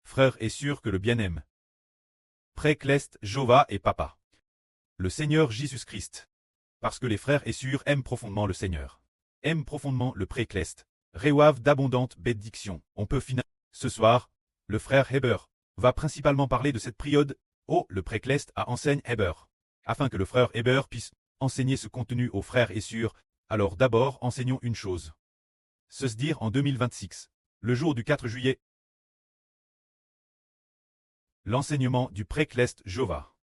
frère est sûr que le bien aime. Précleste, Jova et Papa. Le Seigneur Jésus-Christ. Parce que les frères et sûrs aiment profondément le Seigneur. Aiment profondément le précleste. Réoivent d'abondantes bénédictions. On peut finir. Ce soir, le frère Heber va principalement parler de cette période. Oh, le précleste à enseigne Heber. Afin que le frère Heber puisse enseigner ce contenu aux frères et sûrs, alors d'abord enseignons une chose. Se dire en 2026, le jour du 4 juillet. L'enseignement du précleste Jova.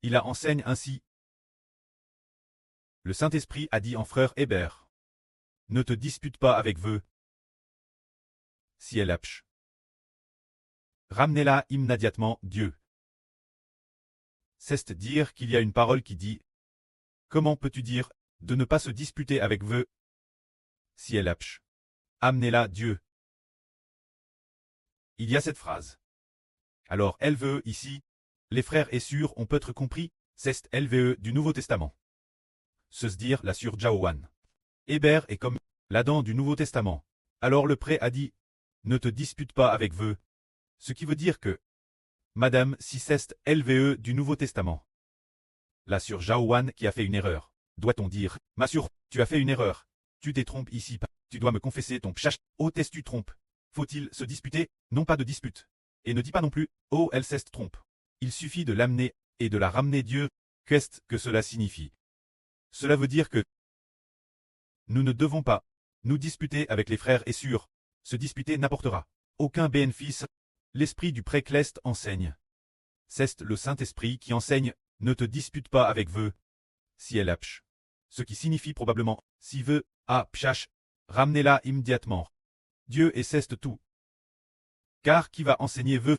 Il a enseigne ainsi. Le Saint-Esprit a dit en frère Heber. Ne te dispute pas avec veux. Si elle apche. Ramenez-la immédiatement, Dieu. C'est dire qu'il y a une parole qui dit. Comment peux-tu dire, de ne pas se disputer avec veux? Si elle apche. Amenez-la, Dieu. Il y a cette phrase. Alors, LVE ici, les frères et sûrs ont peut-être compris, c'est LVE du Nouveau Testament. Se dire la sur Jaowan. Héber est comme l'Adam du Nouveau Testament. Alors le prêtre a dit, ne te dispute pas avec veux. Ce qui veut dire que, Madame, si c'est LVE du Nouveau Testament. La sur Jaowan qui a fait une erreur. Doit-on dire, ma sur, tu as fait une erreur. Tu t'es trompé ici, tu dois me confesser ton pchach. Oh, t'es tu trompes. Faut-il se disputer? Non, pas de dispute. Et ne dis pas non plus, oh, elle s'est trompe. Il suffit de l'amener et de la ramener Dieu. Qu'est-ce que cela signifie? Cela veut dire que nous ne devons pas nous disputer avec les frères et sûrs. Se disputer n'apportera aucun bénéfice. L'esprit du précleste enseigne. C'est le Saint-Esprit qui enseigne, ne te dispute pas avec veux. Si elle apche. Ce qui signifie probablement, si veut, a pchach, ramenez-la immédiatement. Dieu et c'est tout. Car qui va enseigner veut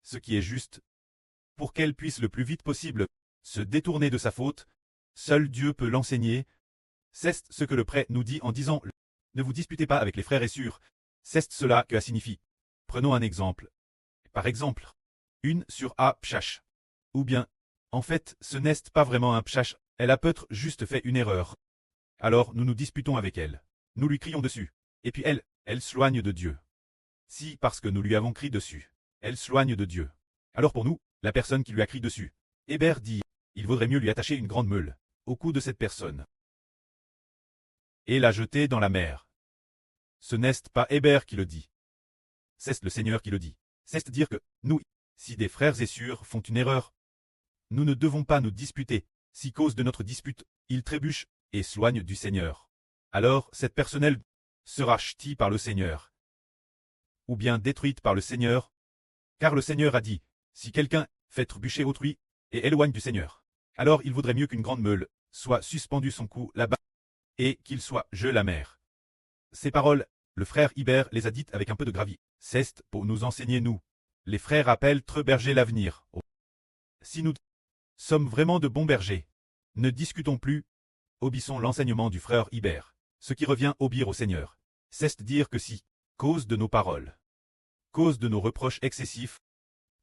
ce qui est juste, pour qu'elle puisse le plus vite possible se détourner de sa faute, seul Dieu peut l'enseigner. C'est ce que le prêtre nous dit en disant, ne vous disputez pas avec les frères et sûrs, c'est cela que ça signifie. Prenons un exemple. Par exemple, une sur A pchach. Ou bien, en fait, ce n'est pas vraiment un pchach, elle a peut-être juste fait une erreur. Alors nous nous disputons avec elle. Nous lui crions dessus. Et puis elle s'éloigne de Dieu. Si, parce que nous lui avons crié dessus, elle s'éloigne de Dieu. Alors pour nous, la personne qui lui a crié dessus, Héber dit, il vaudrait mieux lui attacher une grande meule au cou de cette personne et la jeter dans la mer. Ce n'est pas Héber qui le dit. C'est le Seigneur qui le dit. C'est dire que, nous, si des frères et sûrs font une erreur, nous ne devons pas nous disputer. Si cause de notre dispute, ils trébuchent et s'éloignent du Seigneur. Alors cette personne sera ch'tie par le Seigneur. Ou bien détruite par le Seigneur. Car le Seigneur a dit, si quelqu'un fait trébucher autrui et éloigne du Seigneur, alors il vaudrait mieux qu'une grande meule soit suspendue son cou là-bas et qu'il soit jeté la mer. Ces paroles, le frère Héber les a dites avec un peu de gravité. C'est pour nous enseigner nous. Les frères appellent tre berger l'avenir. Si nous sommes vraiment de bons bergers, ne discutons plus, obéissons l'enseignement du frère Héber, ce qui revient obéir au Seigneur. C'est dire que si, cause de nos paroles, cause de nos reproches excessifs,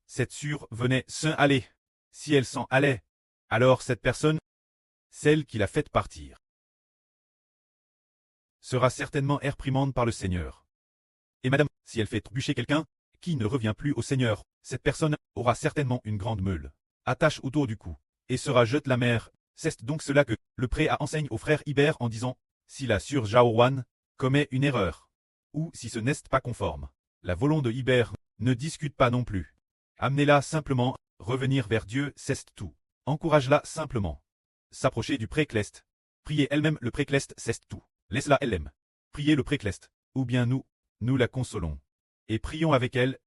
cette sûre venait s'en aller. Si elle s'en allait, alors cette personne, celle qui l'a faite partir, sera certainement réprimande par le Seigneur. Et madame, si elle fait trébucher quelqu'un, qui ne revient plus au Seigneur, cette personne aura certainement une grande meule, attache autour du cou, et sera jetée la mer. C'est donc cela que le prêtre enseigne au frère Héber en disant, si la sœur Jaowan commet une erreur, ou si ce n'est pas conforme, la volonté de Héber, ne discute pas non plus. Amenez-la simplement, revenir vers Dieu, c'est tout. Encourage-la simplement. S'approcher du précleste. Prier elle-même le précleste, c'est tout. Laisse-la elle-même. Priez le précleste. Ou bien nous la consolons. Et prions avec elle.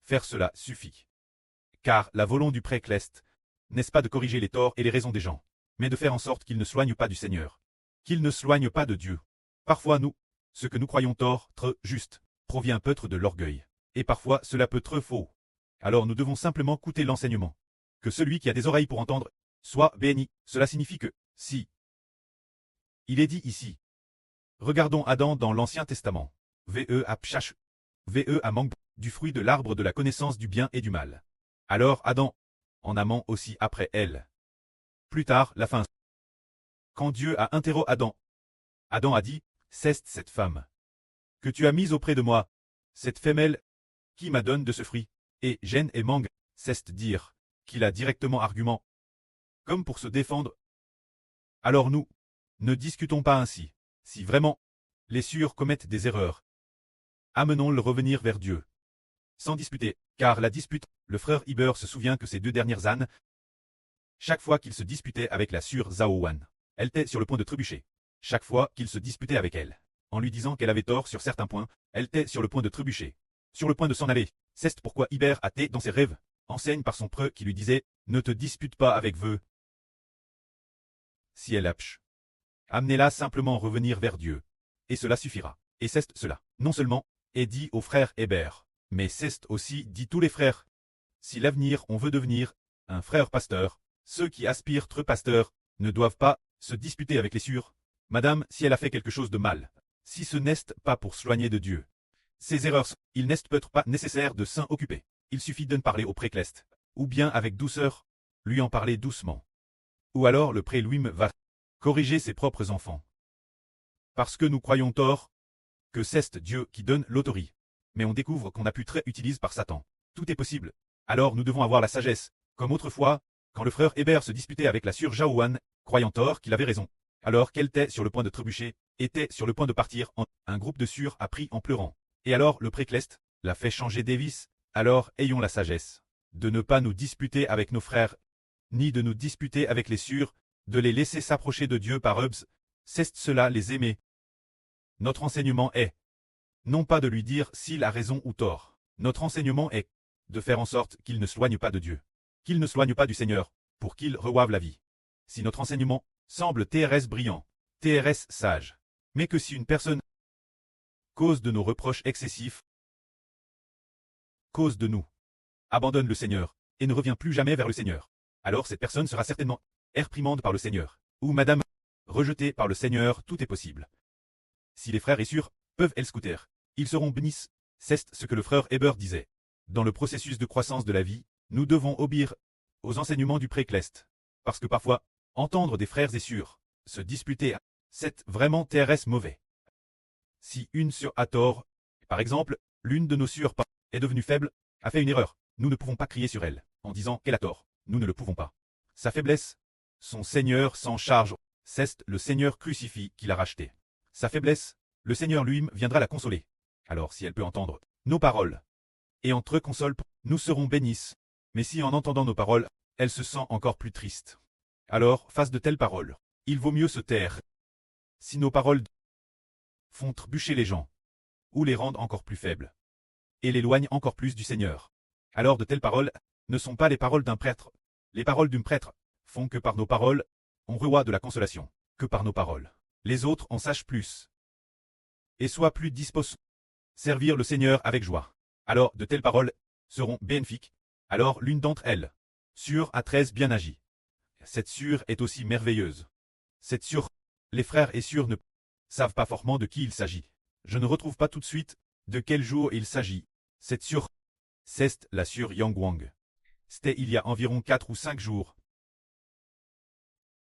Faire cela suffit. Car la volonté du précleste, n'est-ce pas de corriger les torts et les raisons des gens, mais de faire en sorte qu'ils ne s'éloignent pas du Seigneur. Qu'ils ne s'éloignent pas de Dieu. Parfois ce que nous croyons tort, très juste, provient peut-être de l'orgueil. Et parfois cela peut être faux. Alors nous devons simplement écouter l'enseignement. Que celui qui a des oreilles pour entendre, soit béni. Cela signifie que, si il est dit ici. Regardons Adam dans l'Ancien Testament. VE à pchach. VE à manque du fruit de l'arbre de la connaissance du bien et du mal. Alors Adam, en amant aussi après elle. Plus tard, la fin. Quand Dieu a interrogé Adam, Adam a dit, c'est cette femme que tu as mise auprès de moi, Cette femelle, qui m'a donné de ce fruit, et gêne et mangue, c'est dire, qu'il a directement argument, comme pour se défendre. Alors nous, ne discutons pas ainsi. Si vraiment, les sûrs commettent des erreurs, amenons-le revenir vers Dieu. Sans disputer, car la dispute, le frère Iber se souvient que ces 2 dernières ânes, chaque fois qu'il se disputait avec la sûre Zhaowan, elle était sur le point de trébucher. Chaque fois qu'il se disputait avec elle, en lui disant qu'elle avait tort sur certains points, elle était sur le point de trébucher, sur le point de s'en aller. C'est pourquoi Iber athée dans ses rêves, enseigne par son preux qui lui disait « Ne te dispute pas avec veux. Si elle apche, amenez-la simplement revenir vers Dieu, et cela suffira. » Et c'est cela, non seulement, est dit au frère Hébert, mais c'est aussi dit tous les frères. Si l'avenir on veut devenir un frère pasteur, ceux qui aspirent être pasteurs ne doivent pas se disputer avec les sûrs. Madame, si elle a fait quelque chose de mal, si ce n'est pas pour soigner de Dieu, ces erreurs, il n'est peut-être pas nécessaire de s'en occuper. Il suffit de ne parler au précleste, ou bien avec douceur, lui en parler doucement. Ou alors le pré lui-même va corriger ses propres enfants. Parce que nous croyons tort, que c'est Dieu qui donne l'autorité. Mais on découvre qu'on a pu très utiliser par Satan. Tout est possible. Alors nous devons avoir la sagesse, comme autrefois, quand le frère Hébert se disputait avec la sûre Zhaowan, croyant tort qu'il avait raison. Alors qu'elle était sur le point de trébucher, était sur le point de partir en un groupe de sûrs a pris en pleurant. Et alors le précleste l'a fait changer Davis. Alors ayons la sagesse de ne pas nous disputer avec nos frères, ni de nous disputer avec les sûrs, de les laisser s'approcher de Dieu par Hubs, c'est cela les aimer. Notre enseignement est non pas de lui dire s'il a raison ou tort. Notre enseignement est de faire en sorte qu'il ne s'éloigne pas de Dieu, qu'il ne s'éloigne pas du Seigneur, pour qu'il revoive la vie. Si notre enseignement semble TRS brillant, TRS sage, mais que si une personne cause de nos reproches excessifs, cause de nous, abandonne le Seigneur, et ne revient plus jamais vers le Seigneur, alors cette personne sera certainement réprimande par le Seigneur, ou madame, rejetée par le Seigneur, tout est possible. Si les frères et sœurs peuvent elle scouter, ils seront bénis. C'est ce que le frère Hébert disait. Dans le processus de croissance de la vie, nous devons obéir aux enseignements du précleste. Parce que parfois, entendre des frères et sœurs se disputer, c'est vraiment TRS mauvais. Si une sœur a tort, par exemple, l'une de nos sœurs est devenue faible, a fait une erreur, nous ne pouvons pas crier sur elle, en disant qu'elle a tort. Nous ne le pouvons pas. Sa faiblesse, son Seigneur s'en charge, c'est le Seigneur crucifié qui l'a racheté. Sa faiblesse, le Seigneur lui-même viendra la consoler. Alors si elle peut entendre nos paroles, et entre console, nous serons bénis. Mais si en entendant nos paroles, elle se sent encore plus triste, alors, face de telles paroles, il vaut mieux se taire. Si nos paroles font trébucher les gens, ou les rendent encore plus faibles, et l'éloignent encore plus du Seigneur, alors de telles paroles ne sont pas les paroles d'un prêtre. Les paroles d'un prêtre font que par nos paroles, on reçoit de la consolation, que par nos paroles, les autres en sachent plus, et soient plus disposés à servir le Seigneur avec joie. Alors de telles paroles seront bénéfiques. Alors l'une d'entre elles, sûre a 13 bien agi. Cette sûre est aussi merveilleuse. Cette sûre, les frères et sœurs ne savent pas forcément de qui il s'agit. Je ne retrouve pas tout de suite de quel jour il s'agit. Cette sûre, c'est la sûre Yang Wang. C'était il y a environ 4 ou 5 jours.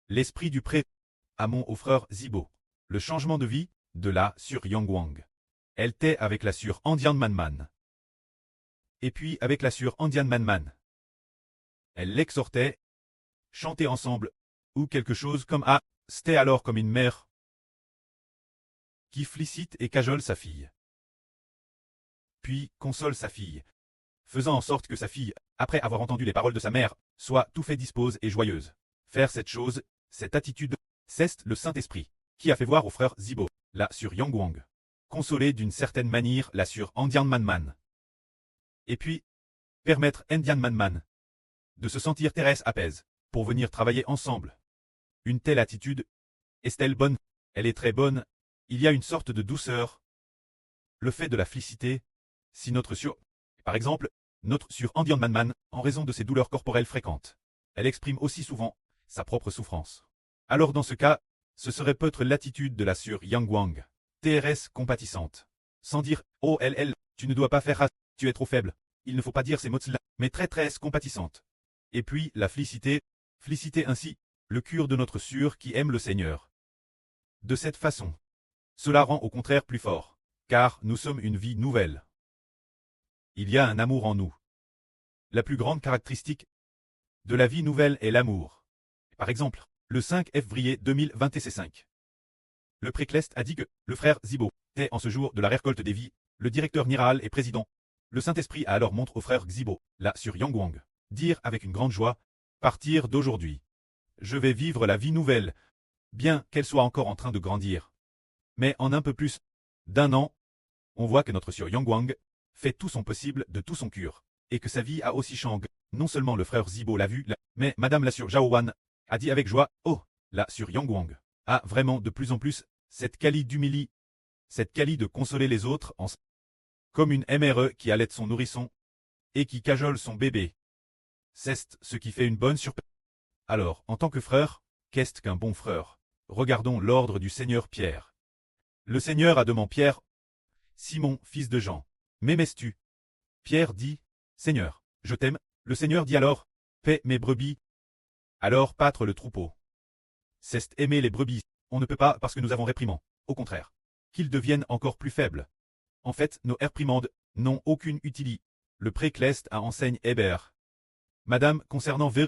L'esprit du pré Amon au frère Zibo. Le changement de vie de la sûre Yang Wang. Elle était avec la sûre Andian Manman. Et puis avec la sûre Andian Manman. Elle l'exhortait, chanter ensemble, ou quelque chose comme ah, c'était alors comme une mère qui félicite et cajole sa fille. Puis console sa fille, faisant en sorte que sa fille, après avoir entendu les paroles de sa mère, soit tout fait dispose et joyeuse. Faire cette chose, cette attitude, c'est le Saint-Esprit, qui a fait voir au frère Zibo, la sûre Yang Wang, consoler d'une certaine manière la sûre Andian Manman. Et puis, permettre Andian Manman de se sentir Thérèse apaise, pour venir travailler ensemble. Une telle attitude, est-elle bonne? Elle est très bonne, il y a une sorte de douceur. Le fait de la féliciter, si notre sûre, par exemple, notre sûre Andian Manman, en raison de ses douleurs corporelles fréquentes, elle exprime aussi souvent sa propre souffrance. Alors dans ce cas, ce serait peut-être l'attitude de la sûre Yang Wang, TRS compatissante. Sans dire « Oh elle, tu ne dois pas faire ça, tu es trop faible ». Il ne faut pas dire ces mots-là, mais très compatissante. Et puis la féliciter ainsi le cœur de notre sûre qui aime le Seigneur. De cette façon, cela rend au contraire plus fort, car nous sommes une vie nouvelle. Il y a un amour en nous. La plus grande caractéristique de la vie nouvelle est l'amour. Par exemple, le 5 février 2025. Le précleste a dit que le frère Zibo était en ce jour de la récolte des vies, le directeur Niral et président. Le Saint-Esprit a alors montré au frère Xibo, là sur Yangwang, dire avec une grande joie, partir d'aujourd'hui. Je vais vivre la vie nouvelle, bien qu'elle soit encore en train de grandir. Mais en un peu plus d'un an, on voit que notre Sieur Yangwang fait tout son possible de tout son cœur, et que sa vie a aussi changé. Non seulement le frère Zibo l'a vu, mais Madame la Sieur Zhaowan a dit avec joie, oh, la Sieur Yangwang a vraiment de plus en plus cette qualité d'humilité, cette qualité de consoler les autres comme une MRE qui allaite son nourrisson et qui cajole son bébé. C'est ce qui fait une bonne surprise. Alors, en tant que frère, qu'est-ce qu'un bon frère? Regardons l'ordre du Seigneur Pierre. Le Seigneur a demandé Pierre, Simon, fils de Jean, m'aimes-tu? Pierre dit, Seigneur, je t'aime. Le Seigneur dit alors, paie mes brebis. Alors pâtre le troupeau. C'est aimer les brebis. On ne peut pas parce que nous avons réprimand. Au contraire. Qu'ils deviennent encore plus faibles. En fait, nos réprimandes n'ont aucune utilité. Le précleste a enseigne Hébert. Madame, concernant vœux,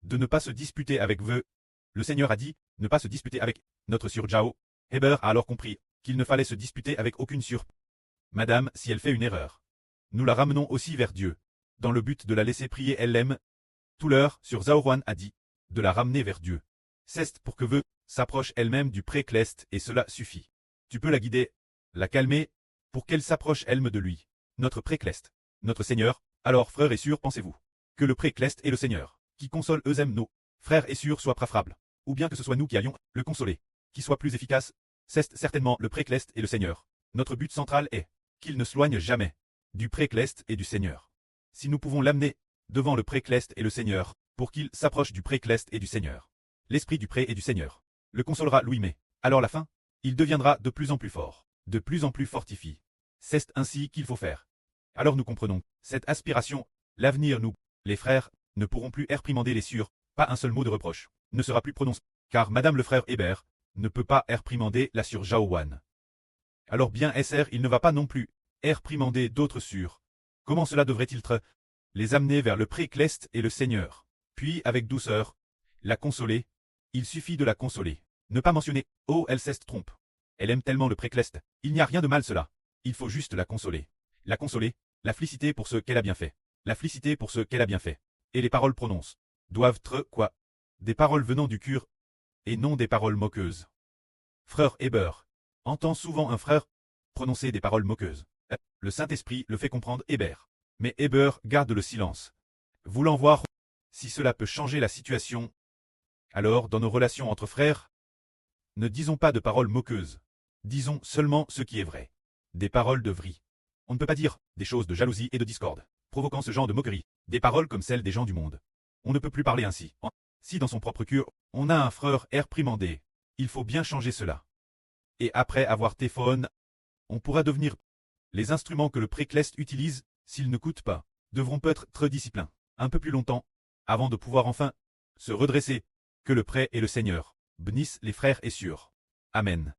de ne pas se disputer avec vœux. Le Seigneur a dit, ne pas se disputer avec notre Sieur Zhao. Hébert a alors compris qu'il ne fallait se disputer avec aucune Sieur. Madame, si elle fait une erreur, nous la ramenons aussi vers Dieu. Dans le but de la laisser prier, elle l'aime. Tout l'heure, Sieur Zhaohuan a dit, de la ramener vers Dieu. C'est pour que vœux s'approche elle-même du précleste et cela suffit. Tu peux la guider, la calmer, pour qu'elle s'approche elle-même de lui. Notre précleste, notre Seigneur, alors frères et sœurs, pensez-vous que le précleste est le Seigneur, qui console eux-mêmes nos frères et sœurs soient préférables, ou bien que ce soit nous qui allions le consoler, qui soit plus efficace, c'est certainement le précleste et le Seigneur. Notre but central est qu'il ne s'éloigne jamais du précleste et du Seigneur. Si nous pouvons l'amener devant le précleste et le Seigneur, pour qu'il s'approche du précleste et du Seigneur, l'esprit du pré et du Seigneur le consolera lui-même. Alors la fin, il deviendra de plus en plus fort, de plus en plus fortifié. C'est ainsi qu'il faut faire. Alors nous comprenons, cette aspiration, l'avenir nous, les frères, ne pourront plus réprimander les sœurs, pas un seul mot de reproche, ne sera plus prononcé, car Madame le frère Hébert ne peut pas réprimander la Sieur Zhaohuan. Alors bien SR, il ne va pas non plus réprimander d'autres sœurs. Comment cela devrait-il être? Les amener vers le précleste et le Seigneur, puis avec douceur, la consoler. Il suffit de la consoler. Ne pas mentionner « Oh, elle s'est trompe. Elle aime tellement le précleste. » Il n'y a rien de mal cela. Il faut juste la consoler. La consoler, la féliciter pour ce qu'elle a bien fait. La féliciter pour ce qu'elle a bien fait. Et les paroles prononcées doivent être quoi? Des paroles venant du cœur, et non des paroles moqueuses. Frère Hébert entend souvent un frère prononcer des paroles moqueuses. Le Saint-Esprit le fait comprendre Hébert. Mais Hébert garde le silence. Voulant voir si cela peut changer la situation. Alors, dans nos relations entre frères, ne disons pas de paroles moqueuses. Disons seulement ce qui est vrai. Des paroles de vrille. On ne peut pas dire des choses de jalousie et de discorde, provoquant ce genre de moquerie. Des paroles comme celles des gens du monde. On ne peut plus parler ainsi. Si dans son propre cœur, on a un frère réprimandé, il faut bien changer cela. Et après avoir téléphone, on pourra devenir. Les instruments que le précleste utilise, s'ils ne coûtent pas, devront être très disciplinés, un peu plus longtemps, avant de pouvoir enfin se redresser. Que le prêtre et le Seigneur bénissent les frères et sœurs. Amen.